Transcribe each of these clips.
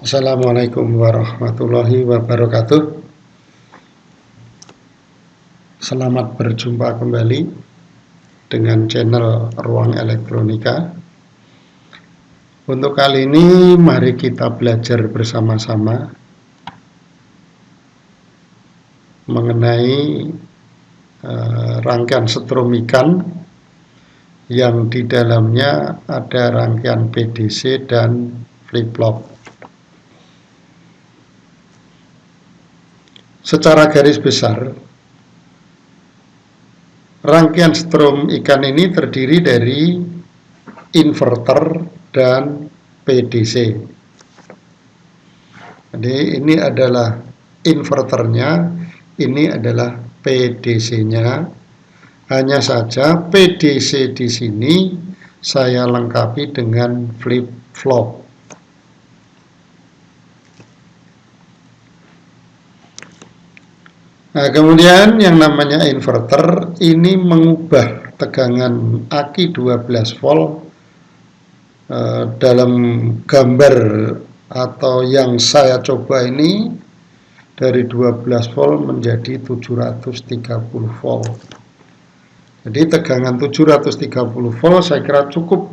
Assalamualaikum warahmatullahi wabarakatuh. Selamat berjumpa kembali dengan channel Ruang Elektronika. Untuk kali ini mari kita belajar bersama-sama mengenai rangkaian setrum ikan yang di dalamnya ada rangkaian PDC dan flip-flop. Secara garis besar, rangkaian setrum ikan ini terdiri dari inverter dan PDC. Jadi ini adalah inverternya, ini adalah PDC-nya. Hanya saja PDC di sini saya lengkapi dengan flip-flop. Nah, kemudian yang namanya inverter ini mengubah tegangan aki 12 volt dalam gambar atau yang saya coba ini dari 12 volt menjadi 730 volt. Jadi tegangan 730 volt saya kira cukup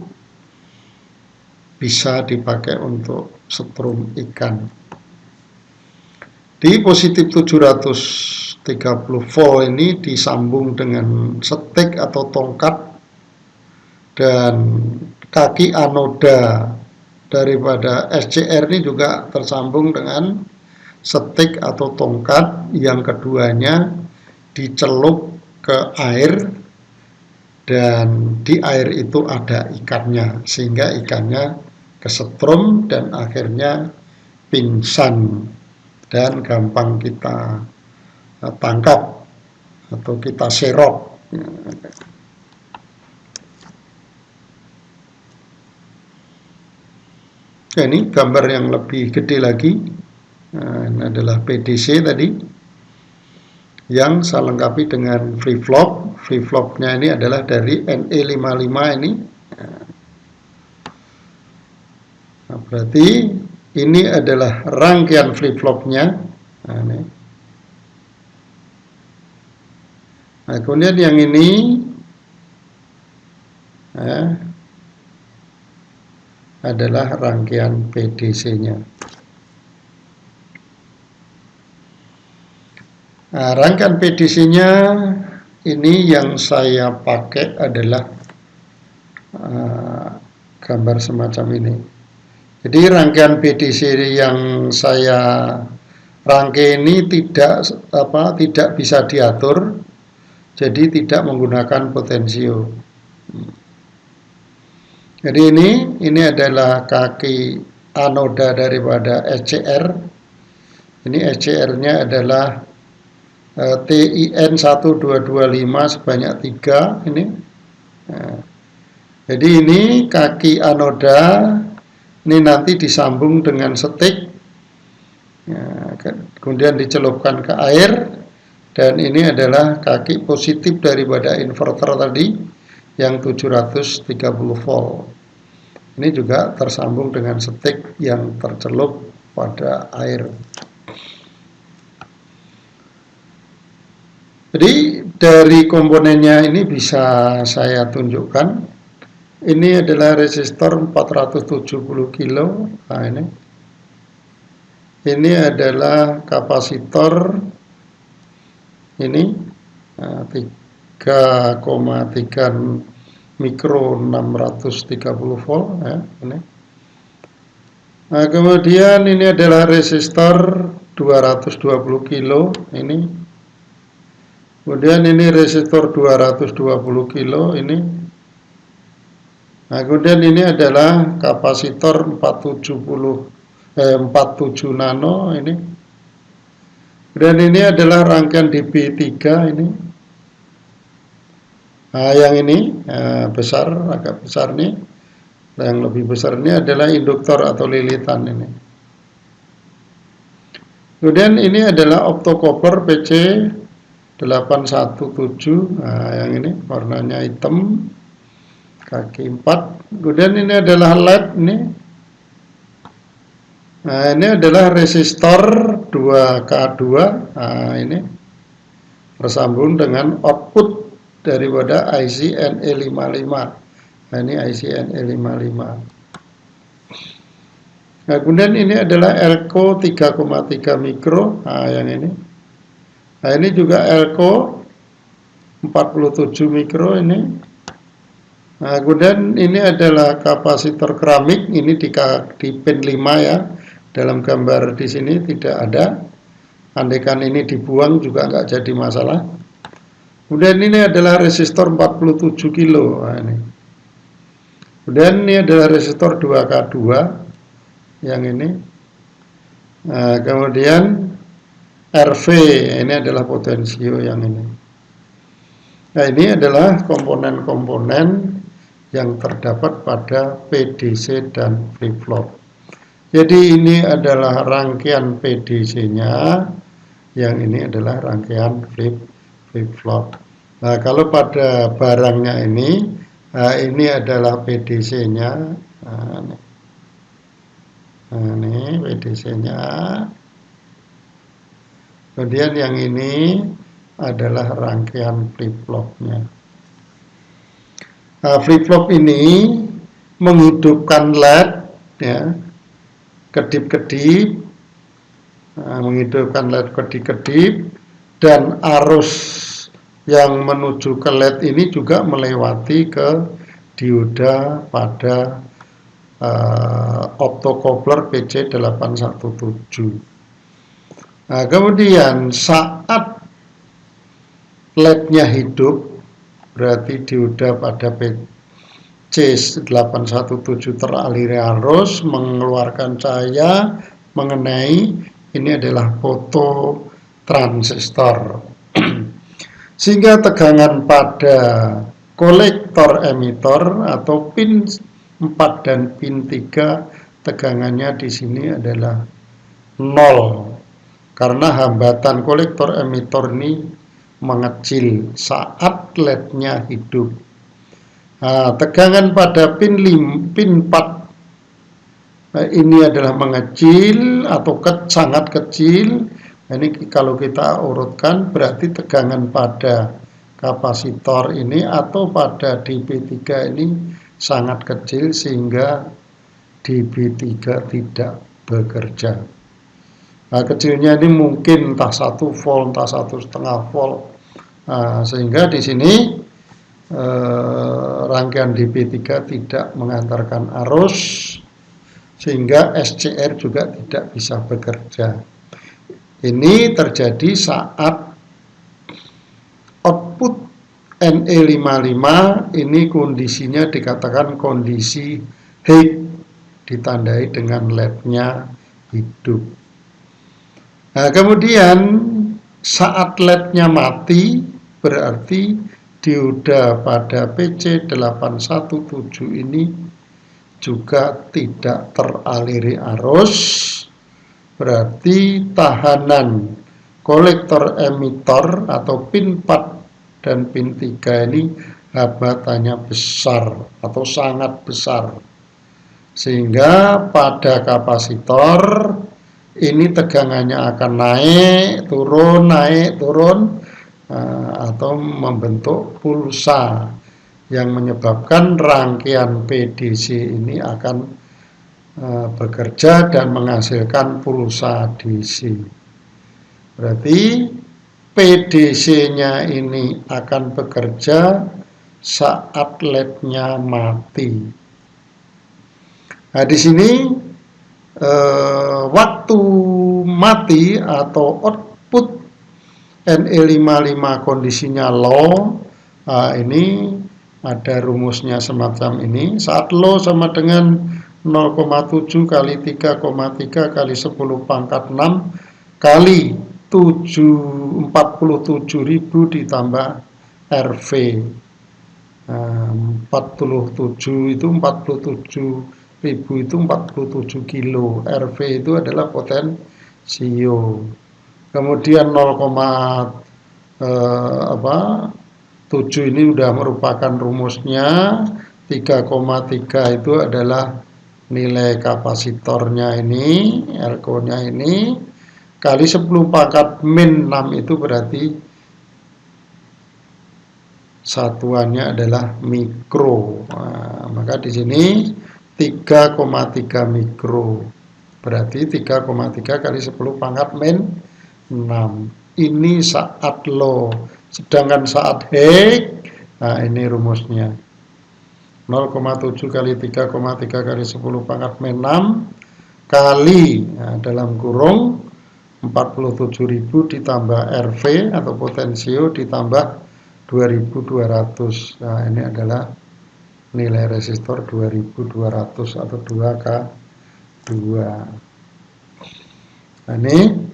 bisa dipakai untuk setrum ikan. Di positif 730 volt ini disambung dengan setik atau tongkat, dan kaki anoda daripada SCR ini juga tersambung dengan setik atau tongkat, yang keduanya dicelup ke air, dan di air itu ada ikannya sehingga ikannya kesetrum dan akhirnya pingsan dan gampang kita tangkap atau kita serok. Ini gambar yang lebih gede lagi. Ini adalah PDC tadi yang saya lengkapi dengan flip-flop. Flip-flopnya ini adalah dari NE55 ini. Nah, berarti ini adalah rangkaian flip-flopnya. Nah, kemudian yang ini adalah rangkaian PDC-nya. Nah, rangkaian PDC-nya ini yang saya pakai adalah gambar semacam ini. Jadi rangkaian PDC yang saya rangkai ini tidak bisa diatur, jadi tidak menggunakan potensio. Jadi ini adalah kaki anoda daripada SCR. Ini SCR-nya adalah TIN 1225 sebanyak 3 ini. Nah, jadi ini kaki anoda. Ini nanti disambung dengan setik, kemudian dicelupkan ke air, dan ini adalah kaki positif daripada inverter tadi yang 730 volt. Ini juga tersambung dengan setik yang tercelup pada air. Jadi dari komponennya ini bisa saya tunjukkan. Ini adalah resistor 470 kilo. Nah, ini adalah kapasitor ini 3,3 mikro 630 volt ya, ini. Nah, kemudian ini adalah resistor 220 kilo ini. Kemudian ini resistor 220 kilo ini. Nah, kemudian ini adalah kapasitor 47 nano ini. Dan ini adalah rangkaian DB3 ini. Nah, yang ini besar, agak besar nih. Yang lebih besar ini adalah induktor atau lilitan ini. Kemudian ini adalah optocopper PC 817. Nah, yang ini warnanya hitam. Kaki 4. Kemudian ini adalah LED ini. Nah, ini adalah resistor 2K2. Nah, ini tersambung dengan output daripada IC NE55. Nah, ini IC NE55. Nah, kemudian ini adalah elko 3,3 mikro. Nah, yang ini. Nah, ini juga elko 47 mikro ini. Nah, kemudian ini adalah kapasitor keramik, ini di pin 5 ya. Dalam gambar di sini tidak ada. Andaikan ini dibuang juga nggak jadi masalah. Kemudian ini adalah resistor 47 kilo. Nah, ini. Kemudian ini adalah resistor 2K2 yang ini. Nah, kemudian RV, ini adalah potensio yang ini. Nah, ini adalah komponen-komponen yang terdapat pada PDC dan flip-flop. Jadi ini adalah rangkaian PDC-nya, yang ini adalah rangkaian flip-flop. Nah, kalau pada barangnya ini adalah PDC-nya. Nah, ini PDC-nya. Kemudian yang ini adalah rangkaian flip-flopnya. Nah, flip-flop ini menghidupkan LED, ya, kedip-kedip, menghidupkan LED kedip-kedip, dan arus yang menuju ke LED ini juga melewati ke dioda pada optocoupler PC817. Nah, kemudian saat LED-nya hidup, berarti dioda pada PC817 teraliri arus, mengeluarkan cahaya mengenai, ini adalah fototransistor. Sehingga tegangan pada kolektor emitor atau pin 4 dan pin 3, tegangannya di sini adalah 0. Karena hambatan kolektor emitor ini mengecil saat LED-nya hidup. Nah, tegangan pada pin 4 ini adalah mengecil atau sangat kecil. Ini kalau kita urutkan berarti tegangan pada kapasitor ini atau pada DB3 ini sangat kecil sehingga DB3 tidak bekerja. Nah, kecilnya ini mungkin entah 1 volt, entah 1,5 volt. Nah, sehingga di sini rangkaian DB3 tidak mengantarkan arus, sehingga SCR juga tidak bisa bekerja. Ini terjadi saat output NE55 ini kondisinya dikatakan kondisi high, ditandai dengan LED-nya hidup. Nah, kemudian saat LED-nya mati, berarti dioda pada PC817 ini juga tidak teraliri arus, berarti tahanan kolektor emitor atau pin 4 dan pin 3 ini hambatannya besar atau sangat besar, sehingga pada kapasitor ini tegangannya akan naik turun atau membentuk pulsa yang menyebabkan rangkaian PDC ini akan bekerja dan menghasilkan pulsa DC. Berarti PDC-nya ini akan bekerja saat LED-nya mati. Nah, di sini waktu mati atau output NE55 kondisinya low, ini ada rumusnya semacam ini. Saat low sama dengan 0,7 kali 3,3 kali 10 pangkat 6 kali 47.000 ditambah RV. 47 itu 47.000 itu 47 kilo. RV itu adalah potensio. Kemudian 0,7 ini sudah merupakan rumusnya. 3,3 itu adalah nilai kapasitornya ini, Elko-nya ini, kali 10 pangkat min 6 itu berarti satuannya adalah mikro. Nah, maka di sini 3,3 mikro. Berarti 3,3 kali 10 pangkat min 6. Ini saat low. Sedangkan saat high, nah ini rumusnya. 0,7 kali 3,3 kali 10 pangkat min 6 kali, nah, dalam kurung 47.000 ditambah RV atau potensio ditambah 2.200. Nah, ini adalah nilai resistor 2.200 atau 2K2. Nah, ini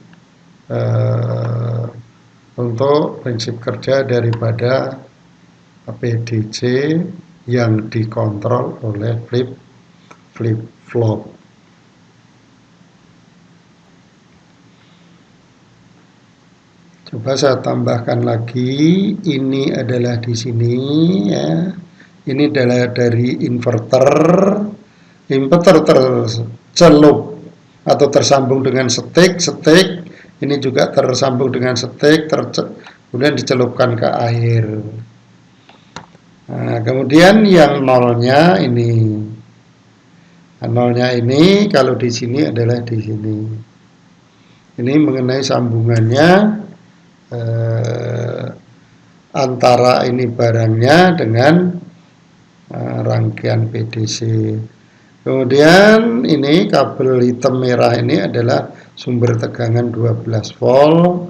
untuk prinsip kerja daripada PDC yang dikontrol oleh flip-flop. Coba saya tambahkan lagi, ini adalah di sini ya. Ini adalah dari inverter tercelup atau tersambung dengan setik. Ini juga tersambung dengan setik, kemudian dicelupkan ke air. Nah, kemudian yang nolnya ini. Nah, nolnya ini kalau di sini adalah di sini. Ini mengenai sambungannya antara ini barangnya dengan rangkaian PDC. Kemudian ini kabel hitam merah ini adalah sumber tegangan 12 volt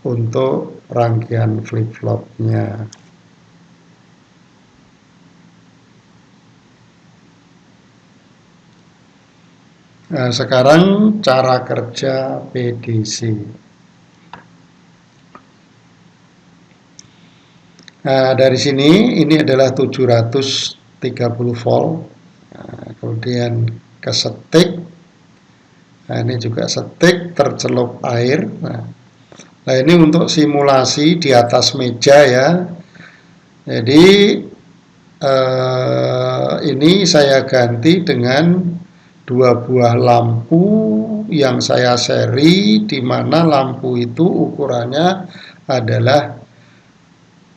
untuk rangkaian flip-flopnya. Nah, sekarang cara kerja PDC. Nah, dari sini ini adalah 730 volt. Nah, kemudian ke setik. Nah, ini juga setik tercelup air. Nah, ini untuk simulasi di atas meja ya. Jadi ini saya ganti dengan 2 buah lampu yang saya seri, di mana lampu itu ukurannya adalah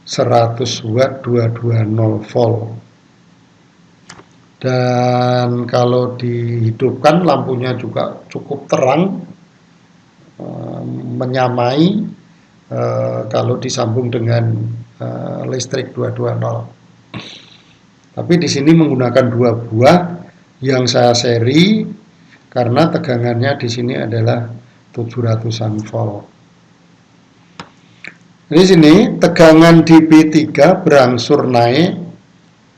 100 watt 220 volt. Dan kalau dihidupkan lampunya juga cukup terang, menyamai kalau disambung dengan listrik 220. Tapi di sini menggunakan 2 buah yang saya seri karena tegangannya di sini adalah 700-an volt. Di sini tegangan di B3 berangsur naik,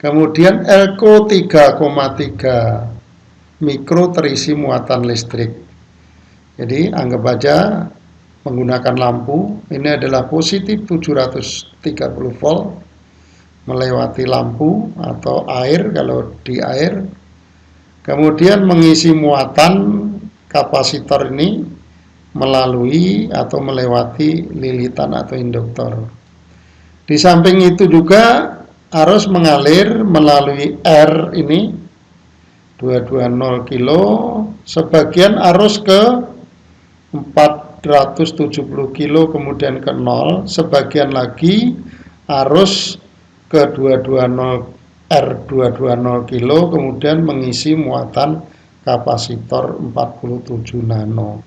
kemudian Elko 3,3 mikro terisi muatan listrik. Jadi anggap aja menggunakan lampu, ini adalah positif 730 volt melewati lampu atau air kalau di air, kemudian mengisi muatan kapasitor ini melalui atau melewati lilitan atau induktor. Di samping itu juga arus mengalir melalui R ini 220 kilo, sebagian arus ke 470 kilo kemudian ke 0, sebagian lagi arus ke 220 R220 kilo kemudian mengisi muatan kapasitor 47 nano.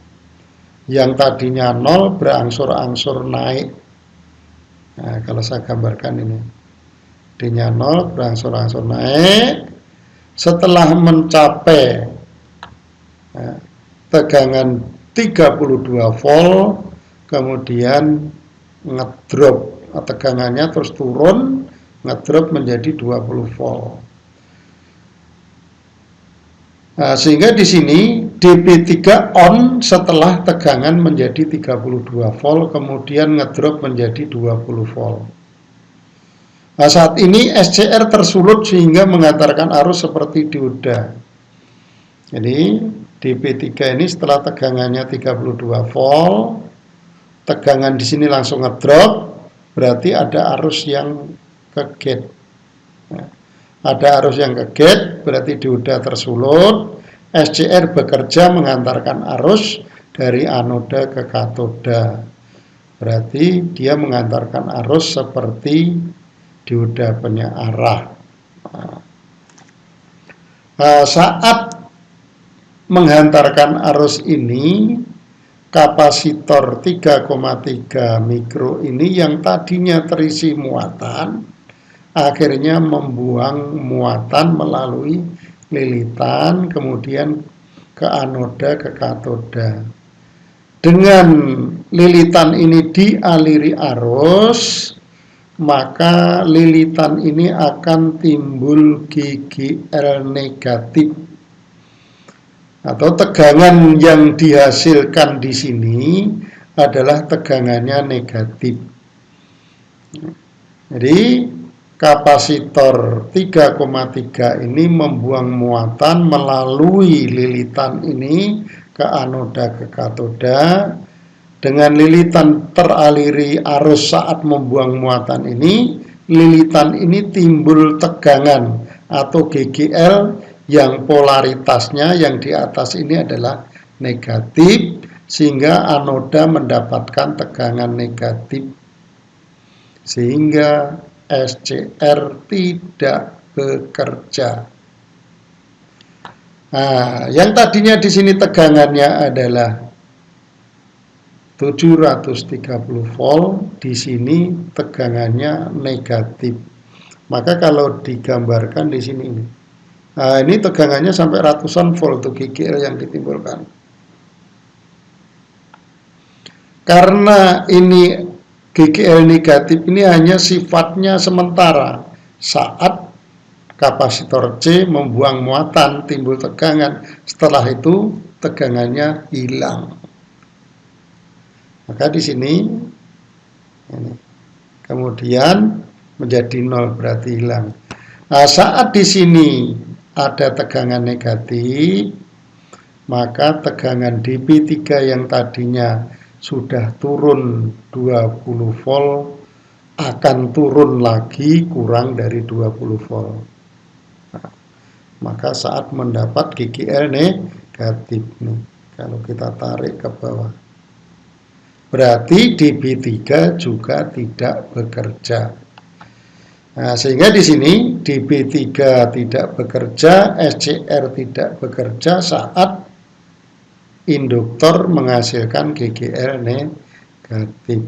Yang tadinya 0 berangsur-angsur naik. Nah, kalau saya gambarkan ini, tadinya 0 berangsur-angsur naik. Setelah mencapai tegangan 32 volt, kemudian ngedrop, tegangannya terus turun, ngedrop menjadi 20 volt. Nah, sehingga di sini DB3 on setelah tegangan menjadi 32 volt, kemudian ngedrop menjadi 20 volt. Nah, saat ini SCR tersulut sehingga mengantarkan arus seperti dioda. Jadi DB3 ini setelah tegangannya 32 volt, tegangan di sini langsung ngedrop, berarti ada arus yang ke gate. Nah, ada arus yang ke gate, berarti dioda tersulut, SCR bekerja mengantarkan arus dari anoda ke katoda. Berarti dia mengantarkan arus seperti dioda penyearah. Saat menghantarkan arus ini, kapasitor 3,3 mikro ini yang tadinya terisi muatan, akhirnya membuang muatan melalui lilitan, kemudian ke anoda, ke katoda. Dengan lilitan ini dialiri arus, maka lilitan ini akan timbul GGL negatif, atau tegangan yang dihasilkan di sini adalah tegangannya negatif. Jadi kapasitor 3,3 ini membuang muatan melalui lilitan ini ke anoda, ke katoda. Dengan lilitan teraliri arus saat membuang muatan ini, lilitan ini timbul tegangan atau GGL yang polaritasnya yang di atas ini adalah negatif, sehingga anoda mendapatkan tegangan negatif, sehingga SCR tidak bekerja. Nah, yang tadinya di sini tegangannya adalah 730 volt, di sini tegangannya negatif. Maka kalau digambarkan di sini ini, nah ini tegangannya sampai ratusan volt tuh GGL yang ditimbulkan. Karena ini GGL negatif ini hanya sifatnya sementara. Saat kapasitor C membuang muatan, timbul tegangan. Setelah itu tegangannya hilang. Maka di sini ini, kemudian menjadi 0, berarti hilang. Nah, saat di sini ada tegangan negatif, maka tegangan dB3 yang tadinya sudah turun 20 volt akan turun lagi kurang dari 20 volt. Nah, maka saat mendapat GGL negatif nih, kalau kita tarik ke bawah, berarti dB3 juga tidak bekerja. Nah, sehingga di sini dB3 tidak bekerja, SCR tidak bekerja saat induktor menghasilkan GGL negatif.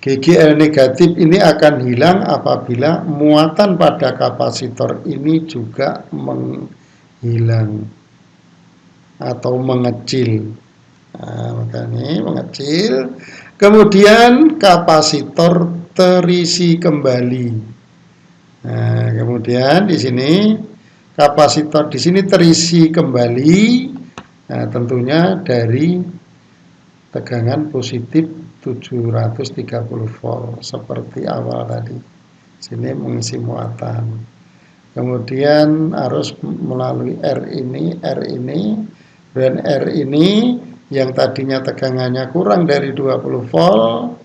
GGL negatif ini akan hilang apabila muatan pada kapasitor ini juga menghilang atau mengecil. Nah, makanya mengecil, kemudian kapasitor terisi kembali. Nah, kemudian di sini kapasitor di sini terisi kembali. Nah, tentunya dari tegangan positif 730 volt seperti awal tadi. Sini mengisi muatan. Kemudian arus melalui R ini, dan R ini yang tadinya tegangannya kurang dari 20 volt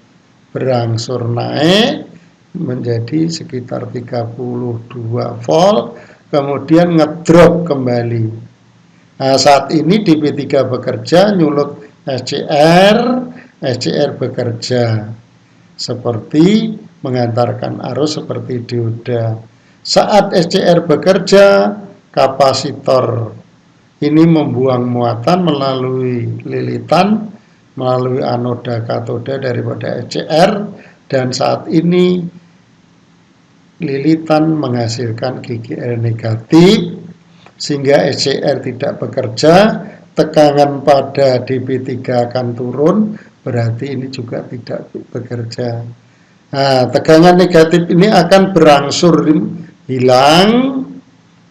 berangsur naik menjadi sekitar 32 volt, kemudian ngedrop kembali. Nah, saat ini dB3 bekerja, nyulut SCR bekerja seperti mengantarkan arus seperti dioda. Saat SCR bekerja, kapasitor ini membuang muatan melalui lilitan, melalui anoda katoda daripada SCR, dan saat ini lilitan menghasilkan GGL negatif, sehingga SCR tidak bekerja, tegangan pada dB3 akan turun, berarti ini juga tidak bekerja. Nah, tegangan negatif ini akan berangsur hilang,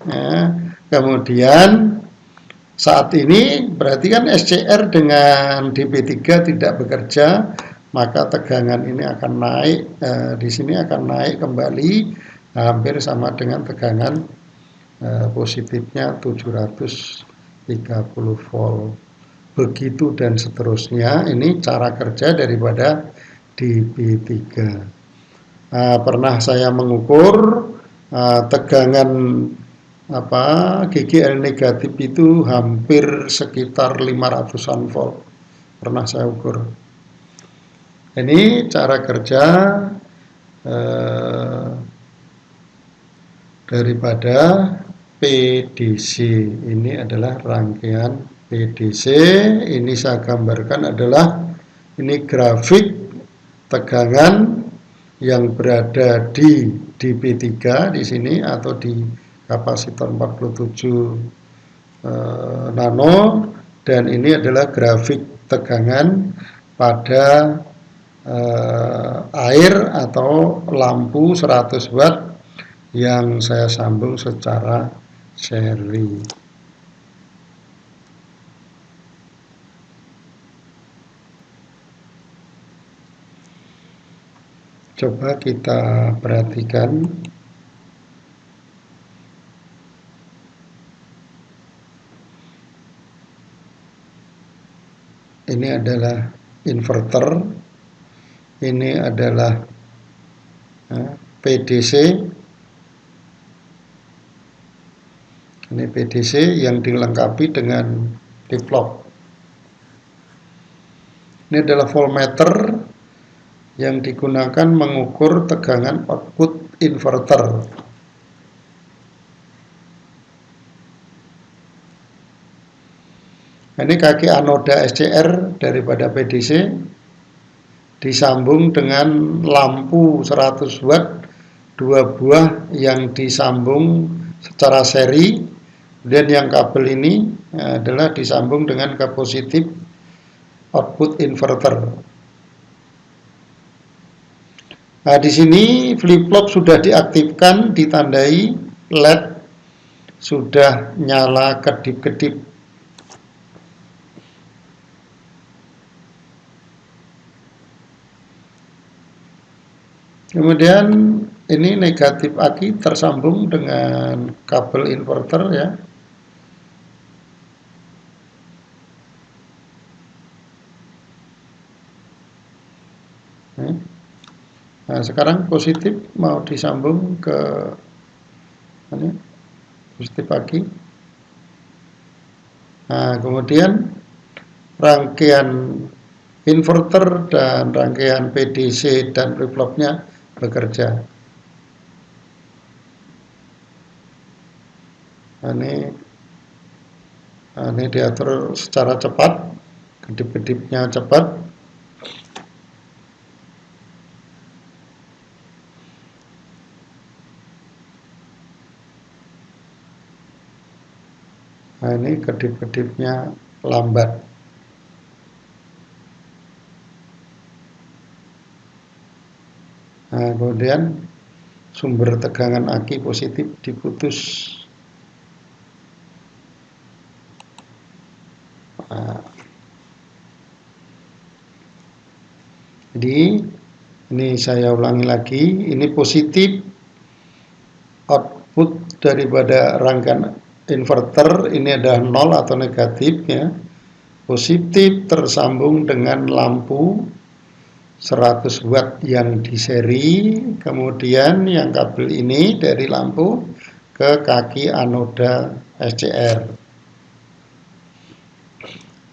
ya, kemudian saat ini berarti kan SCR dengan dB3 tidak bekerja, maka tegangan ini akan naik, di sini akan naik kembali, hampir sama dengan tegangan positifnya 730 volt. Begitu dan seterusnya, ini cara kerja daripada dB3. Pernah saya mengukur tegangan GGL negatif itu hampir sekitar 500-an volt, pernah saya ukur. Ini cara kerja daripada PDC. Ini adalah rangkaian PDC. Ini saya gambarkan adalah ini grafik tegangan yang berada di dP3 di sini atau di kapasitor 47 nano, dan ini adalah grafik tegangan pada air atau lampu 100 watt yang saya sambung secara seri. Coba kita perhatikan. Ini adalah inverter. Ini adalah PDC. Ini PDC yang dilengkapi dengan flip-flop. Ini adalah voltmeter yang digunakan mengukur tegangan output inverter. Ini kaki anoda SCR daripada PDC disambung dengan lampu 100 watt 2 buah yang disambung secara seri, dan yang kabel ini adalah disambung dengan ke positif output inverter. Nah, di sini flip-flop sudah diaktifkan, ditandai LED sudah nyala kedip-kedip. Kemudian ini negatif aki tersambung dengan kabel inverter ya. Nah, sekarang positif mau disambung ke ini, positif aki. Nah, kemudian rangkaian inverter dan rangkaian PDC dan flip-flopnya bekerja. Ini diatur secara cepat, kedip-kedipnya cepat. Nah, ini kedip-kedipnya lambat. Nah, kemudian sumber tegangan aki positif diputus. Nah, jadi ini saya ulangi lagi, ini positif output daripada rangkaian inverter, ini adalah 0 atau negatif ya. Positif tersambung dengan lampu 100 watt yang di seri, kemudian yang kabel ini dari lampu ke kaki anoda SCR.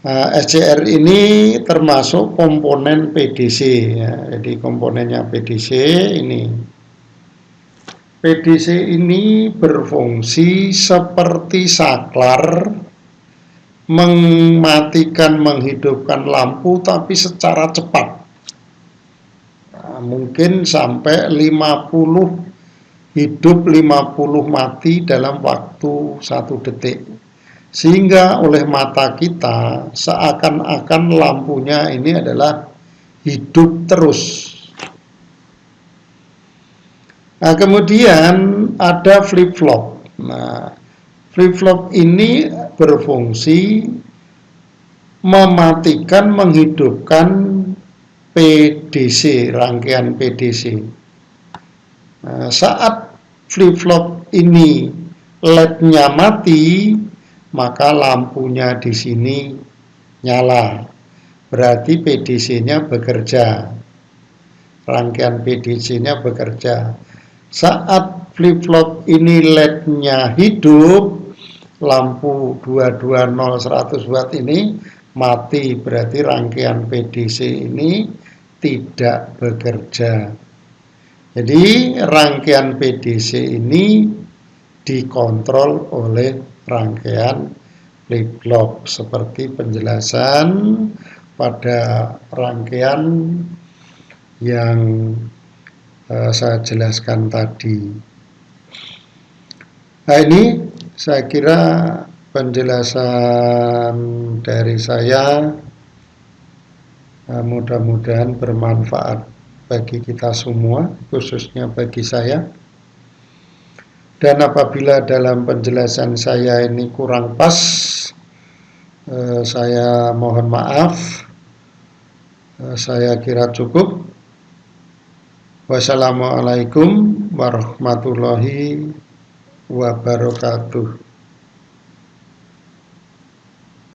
Nah, SCR ini termasuk komponen PDC ya. Jadi komponennya PDC ini. PDC ini berfungsi seperti saklar, mematikan, menghidupkan lampu tapi secara cepat. Nah, mungkin sampai 50 hidup, 50 mati dalam waktu 1 detik. Sehingga oleh mata kita seakan-akan lampunya ini adalah hidup terus. Nah, kemudian ada flip-flop. Nah, flip-flop ini berfungsi mematikan, menghidupkan PDC, rangkaian PDC. Nah, saat flip-flop ini LED-nya mati, maka lampunya di sini nyala. Berarti PDC-nya bekerja. Rangkaian PDC-nya bekerja. Saat flip-flop ini LED-nya hidup, lampu 220 100 watt ini mati, berarti rangkaian PDC ini tidak bekerja. Jadi rangkaian PDC ini dikontrol oleh rangkaian flip-flop seperti penjelasan pada rangkaian yang saya jelaskan tadi. Nah, ini saya kira penjelasan dari saya mudah-mudahan bermanfaat bagi kita semua, khususnya bagi saya. Dan apabila dalam penjelasan saya ini kurang pas, saya mohon maaf. Saya kira cukup. Wassalamualaikum warahmatullahi wabarakatuh.